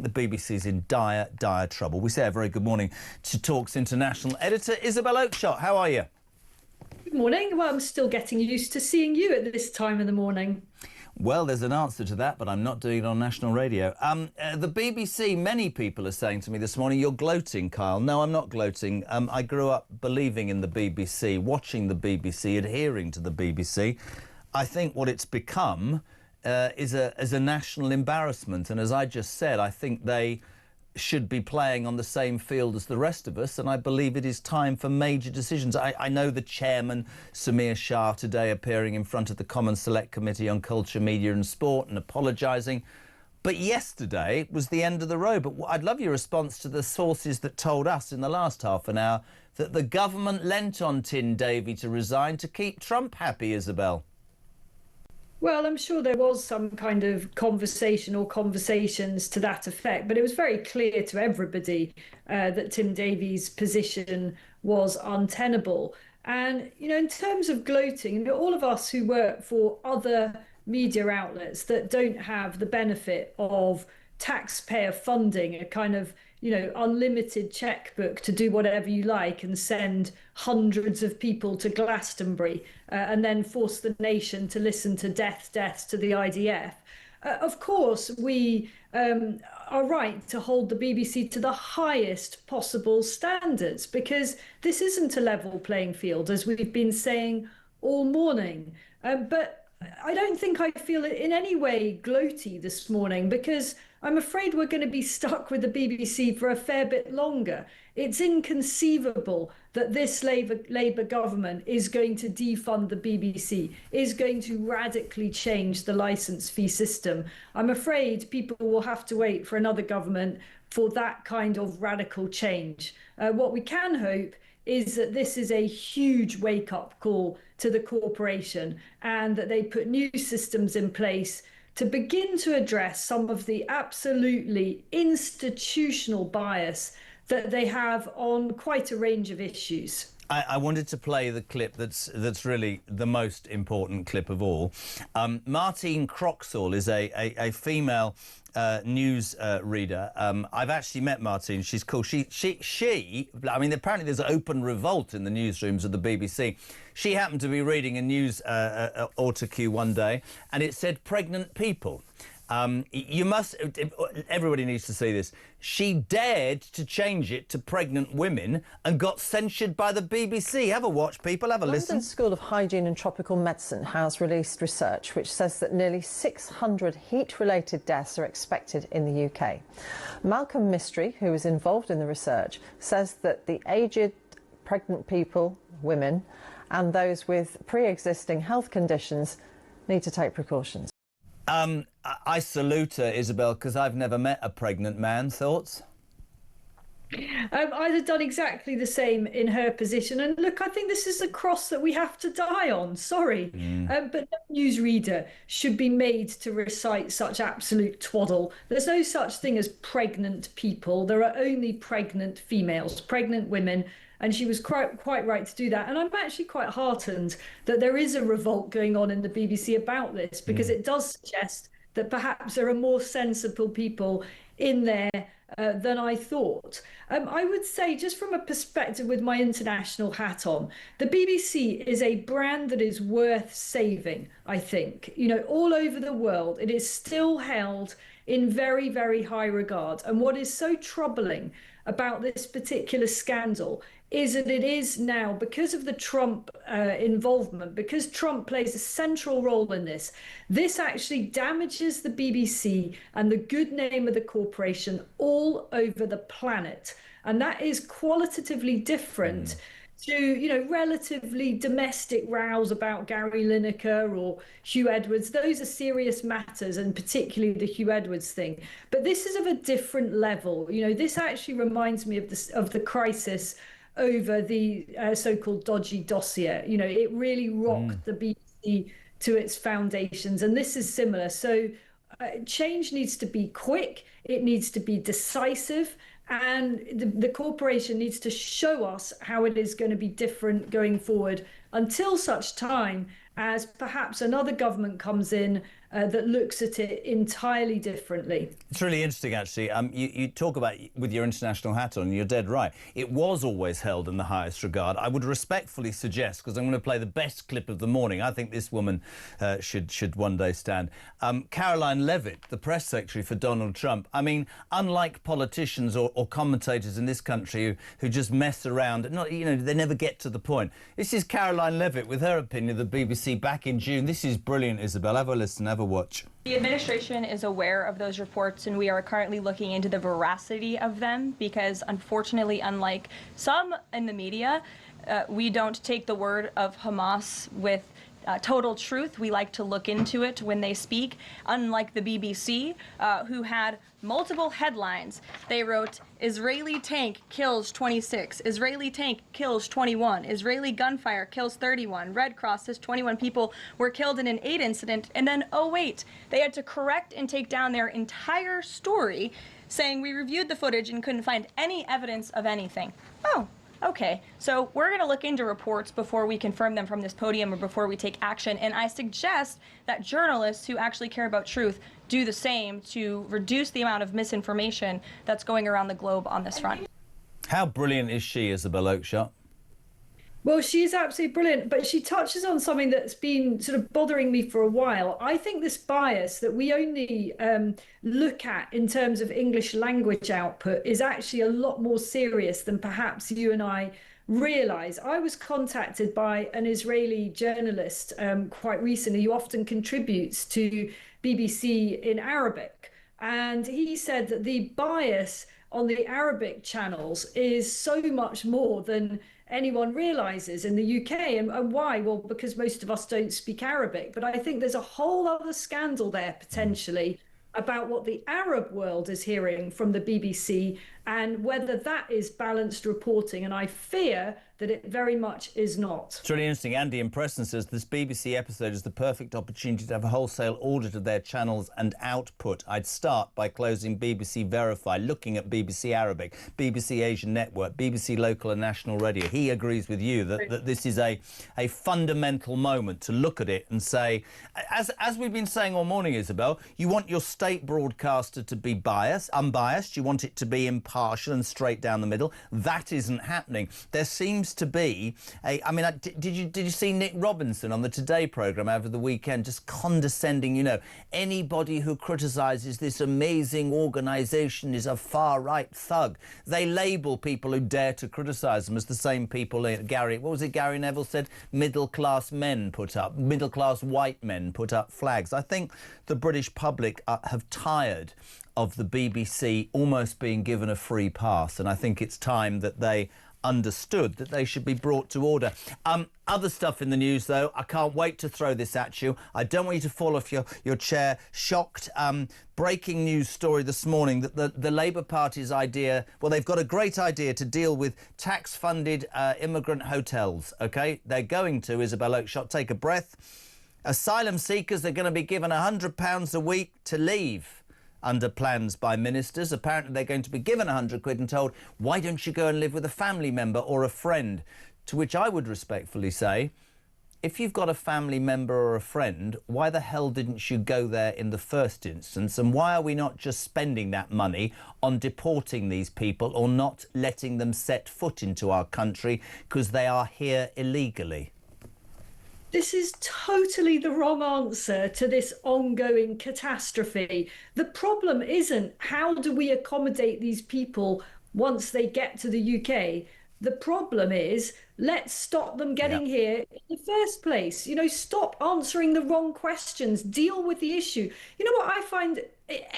think the BBC's in dire, dire trouble. We say a very good morning to Talk's international editor, Isabel Oakeshott. How are you? Good morning. Well, I'm still getting used to seeing you at this time in the morning. Well, there's an answer to that, but I'm not doing it on national radio. The BBC, many people are saying to me this morning, you're gloating, Kyle. No, I'm not gloating. I grew up believing in the BBC, watching the BBC, adhering to the BBC. I think what it's become is a national embarrassment. And as I just said, I think they should be playing on the same field as the rest of us, and I believe it is time for major decisions. I know the chairman, Samir Shah, today appearing in front of the Common Select Committee on Culture, Media and Sport and apologising, but yesterday was the end of the road. But I'd love your response to the sources that told us in the last half an hour that the government lent on Tim Davie to resign to keep Trump happy, Isabel. Well, I'm sure there was some kind of conversation or conversations to that effect, but it was very clear to everybody that Tim Davie's position was untenable. And, you know, in terms of gloating, you know, all of us who work for other media outlets that don't have the benefit of taxpayer funding, a kind of, you know, unlimited checkbook to do whatever you like and send hundreds of people to Glastonbury and then force the nation to listen to death to the IDF. Of course, we are right to hold the BBC to the highest possible standards, because this isn't a level playing field, as we've been saying all morning. But I don't think I feel in any way gloaty this morning, because I'm afraid we're going to be stuck with the BBC for a fair bit longer. It's inconceivable that this Labour government is going to defund the BBC, is going to radically change the licence fee system. I'm afraid people will have to wait for another government for that kind of radical change. What we can hope is that this is a huge wake-up call to the corporation, and that they put new systems in place to begin to address some of the absolutely institutional bias that they have on quite a range of issues. I wanted to play the clip that's really the most important clip of all. Martine Croxall is a female news reader. I've actually met Martine. She's cool. She I mean, apparently there's an open revolt in the newsrooms of the BBC. She happened to be reading a news autocue one day, and it said pregnant people. Everybody needs to see this. She dared to change it to pregnant women and got censured by the BBC. Have a watch, people, have a listen. London School of Hygiene and Tropical Medicine has released research which says that nearly 600 heat-related deaths are expected in the UK. Malcolm Mystery, who is involved in the research, says that the aged, pregnant people, women, and those with pre-existing health conditions need to take precautions. I salute her, Isabel, because I've never met a pregnant man. Thoughts? I'd have done exactly the same in her position. And look, I think this is a cross that we have to die on. Sorry. But no newsreader should be made to recite such absolute twaddle. There's no such thing as pregnant people. There are only pregnant females, pregnant women. And she was quite right to do that. And I'm actually quite heartened that there is a revolt going on in the BBC about this, because it does suggest that perhaps there are more sensible people in there than I thought. I would say, just from a perspective with my international hat on, the BBC is a brand that is worth saving, I think. You know, all over the world, it is still held in very, very high regard. And what is so troubling about this particular scandal is that it is now, because of the Trump involvement, because Trump plays a central role in this, this actually damages the BBC and the good name of the corporation all over the planet. And that is qualitatively different to, you know, relatively domestic rows about Gary Lineker or Hugh Edwards. Those are serious matters, and particularly the Hugh Edwards thing. But this is of a different level. You know, this actually reminds me of the crisis over the so-called dodgy dossier. You know, it really rocked the BBC to its foundations, and this is similar. So change needs to be quick, it needs to be decisive, and the corporation needs to show us how it is going to be different going forward, until such time as perhaps another government comes in that looks at it entirely differently. It's really interesting, actually. You talk about with your international hat on, and you're dead right. It was always held in the highest regard. I would respectfully suggest, because I'm going to play the best clip of the morning, I think this woman should one day stand. Caroline Levitt, the press secretary for Donald Trump. I mean, unlike politicians or commentators in this country who just mess around, they never get to the point. This is Caroline Levitt with her opinion of the BBC back in June. This is brilliant, Isabel. Have a listen, have a watch. The administration is aware of those reports, and we are currently looking into the veracity of them because, unfortunately, unlike some in the media, we don't take the word of Hamas with total truth. We like to look into it when they speak. Unlike the BBC, who had multiple headlines. They wrote, Israeli tank kills 26, Israeli tank kills 21, Israeli gunfire kills 31, Red Cross says 21 people were killed in an aid incident, and then, oh wait, they had to correct and take down their entire story, saying we reviewed the footage and couldn't find any evidence of anything. Oh. Okay, so we're going to look into reports before we confirm them from this podium or before we take action, and I suggest that journalists who actually care about truth do the same to reduce the amount of misinformation that's going around the globe on this front. How brilliant is she, Isabel Oakeshott? Well, she's absolutely brilliant, but she touches on something that's been sort of bothering me for a while. I think this bias that we only look at in terms of English language output is actually a lot more serious than perhaps you and I realise. I was contacted by an Israeli journalist quite recently who often contributes to BBC in Arabic, and he said that the bias on the Arabic channels is so much more than anyone realizes in the UK. And why? Well, because most of us don't speak Arabic. But I think there's a whole other scandal there potentially about what the Arab world is hearing from the BBC and whether that is balanced reporting. And I fear that it very much is not. It's really interesting. Andy in Preston says this BBC episode is the perfect opportunity to have a wholesale audit of their channels and output. I'd start by closing BBC Verify, looking at BBC Arabic, BBC Asian Network, BBC Local and National Radio. He agrees with you that this is a fundamental moment to look at it and say, as we've been saying all morning, Isabel, you want your state broadcaster to be unbiased. You want it to be impartial and straight down the middle. That isn't happening. There seems to be did you see Nick Robinson on the Today programme over the weekend just condescending, anybody who criticises this amazing organisation is a far-right thug. They label people who dare to criticise them as the same people Gary Neville said, middle-class white men put up flags. I think the British public have tired of the BBC almost being given a free pass, and I think it's time that they understood that they should be brought to order. Other stuff in the news, though, I can't wait to throw this at you. I don't want you to fall off your chair. Shocked. Breaking news story this morning that the Labour Party's idea, well, they've got a great idea to deal with tax-funded immigrant hotels, OK? They're going to, Isabel Oakeshott, take a breath. Asylum seekers are going to be given £100 a week to leave under plans by ministers. Apparently they're going to be given 100 quid and told, why don't you go and live with a family member or a friend? To which I would respectfully say, if you've got a family member or a friend, why the hell didn't you go there in the first instance? And why are we not just spending that money on deporting these people or not letting them set foot into our country because they are here illegally? This is totally the wrong answer to this ongoing catastrophe. The problem isn't how do we accommodate these people once they get to the UK. The problem is let's stop them getting here in the first place. Stop answering the wrong questions. Deal with the issue. You know what I find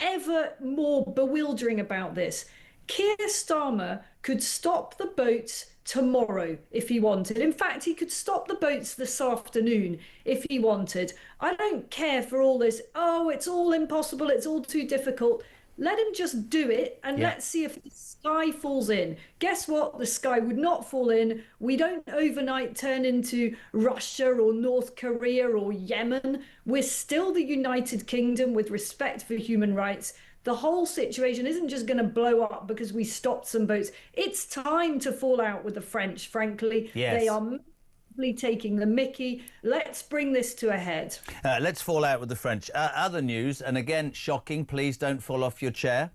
ever more bewildering about this? Keir Starmer could stop the boats tomorrow if he wanted. In fact, he could stop the boats this afternoon if he wanted. I don't care for all this, it's all impossible, it's all too difficult. Let him just do it and let's see if the sky falls in. Guess what? The sky would not fall in. We don't overnight turn into Russia or North Korea or Yemen. We're still the United Kingdom with respect for human rights. The whole situation isn't just going to blow up because we stopped some boats. It's time to fall out with the French, frankly. Yes. They are selectively taking the mickey. Let's bring this to a head. Let's fall out with the French. Other news, and again, shocking, please don't fall off your chair.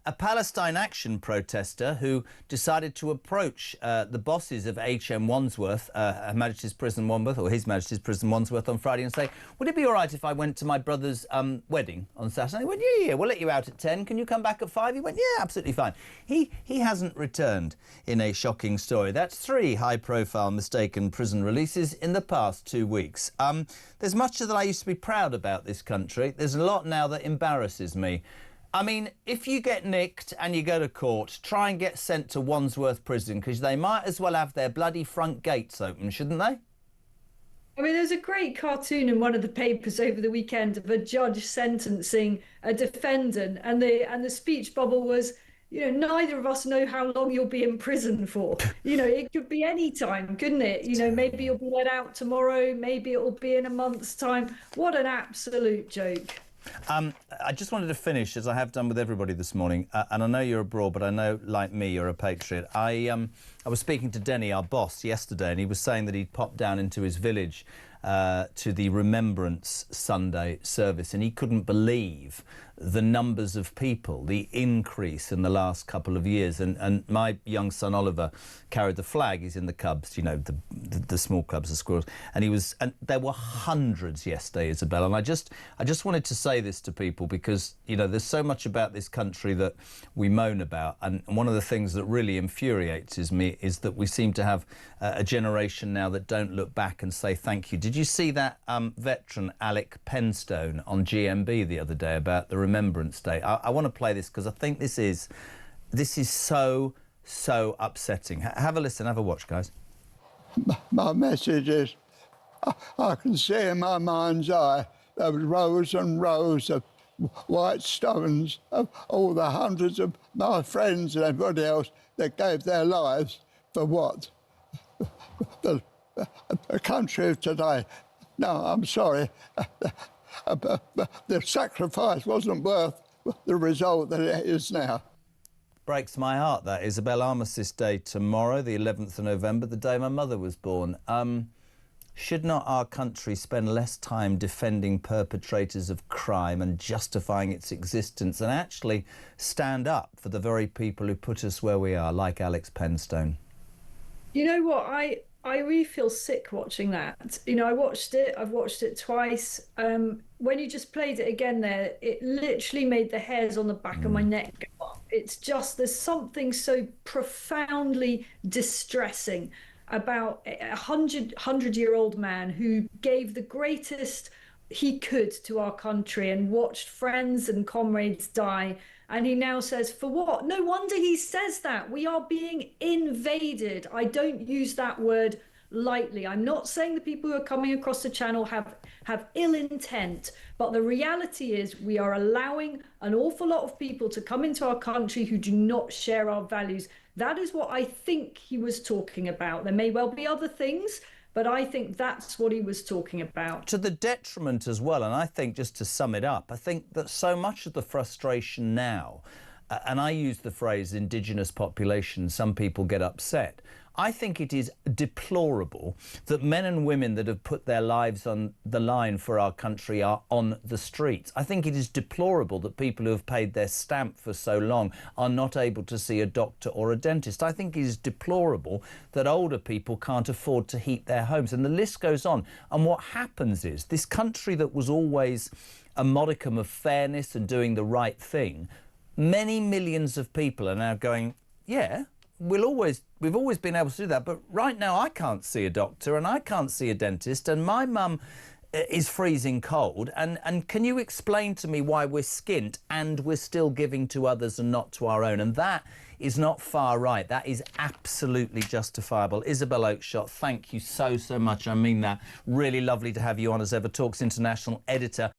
A Palestine Action protester who decided to approach the bosses of HM Wandsworth, Her Majesty's Prison Wandsworth, or His Majesty's Prison Wandsworth, on Friday and say, would it be all right if I went to my brother's wedding on Saturday? He went, yeah, we'll let you out at 10. Can you come back at 5? He went, yeah, absolutely fine. He hasn't returned in a shocking story. That's 3 high-profile mistaken prison releases in the past 2 weeks. There's much that I used to be proud about this country. There's a lot now that embarrasses me. I mean, if you get nicked and you go to court, try and get sent to Wandsworth Prison, because they might as well have their bloody front gates open, shouldn't they? I mean, there's a great cartoon in one of the papers over the weekend of a judge sentencing a defendant, and the speech bubble was, you know, neither of us know how long you'll be in prison for. You know, it could be any time, couldn't it? You know, maybe you'll be let out tomorrow, maybe it will be in a month's time. What an absolute joke. I just wanted to finish, as I have done with everybody this morning, and I know you're abroad, but I know, like me, you're a patriot. I was speaking to Denny, our boss, yesterday, and he was saying that he'd popped down into his village to the Remembrance Sunday service, and he couldn't believe the numbers of people, the increase in the last couple of years. And my young son Oliver carried the flag. He's in the Cubs, you know, the small Cubs, the Squirrels, and there were hundreds yesterday, Isabel. And I just wanted to say this to people, because, you know, there's so much about this country that we moan about, and one of the things that really infuriates me is that we seem to have a generation now that don't look back and say thank you. Did you see that veteran Alec Penstone on GMB the other day about the Remembrance Day? I want to play this because I think this is so upsetting. Have a listen, have a watch, guys. My message is, I can see in my mind's eye there was rows and rows of white stones of all the hundreds of my friends and everybody else that gave their lives for what? The country of today. No, I'm sorry. The sacrifice wasn't worth the result that it is now. Breaks my heart, that. Isabel, Armistice Day tomorrow, the 11th of November, the day my mother was born. Should not our country spend less time defending perpetrators of crime and justifying its existence, and actually stand up for the very people who put us where we are, like Alex Penstone? You know what, I really feel sick watching that. You know, I've watched it twice. When you just played it again there, it literally made the hairs on the back of my neck go up. It's just, there's something so profoundly distressing about a 100-year-old man who gave the greatest he could to our country and watched friends and comrades die. And he now says, for what? No wonder he says that. We are being invaded. I don't use that word lightly. I'm not saying the people who are coming across the channel have ill intent, but the reality is we are allowing an awful lot of people to come into our country who do not share our values. That is what I think he was talking about. There may well be other things, but I think that's what he was talking about. To the detriment as well, and I think, just to sum it up, I think that so much of the frustration now, and I use the phrase indigenous population, some people get upset. I think it is deplorable that men and women that have put their lives on the line for our country are on the streets. I think it is deplorable that people who have paid their stamp for so long are not able to see a doctor or a dentist. I think it is deplorable that older people can't afford to heat their homes. And the list goes on. And what happens is this country that was always a modicum of fairness and doing the right thing, many millions of people are now going, yeah, we've always been able to do that, but right now I can't see a doctor and I can't see a dentist, and my mum is freezing cold, and can you explain to me why we're skint and we're still giving to others and not to our own? And that is not far right. That is absolutely justifiable. Isabel Oakeshott, thank you so much. I mean that. Really lovely to have you on as ever, Talks International editor.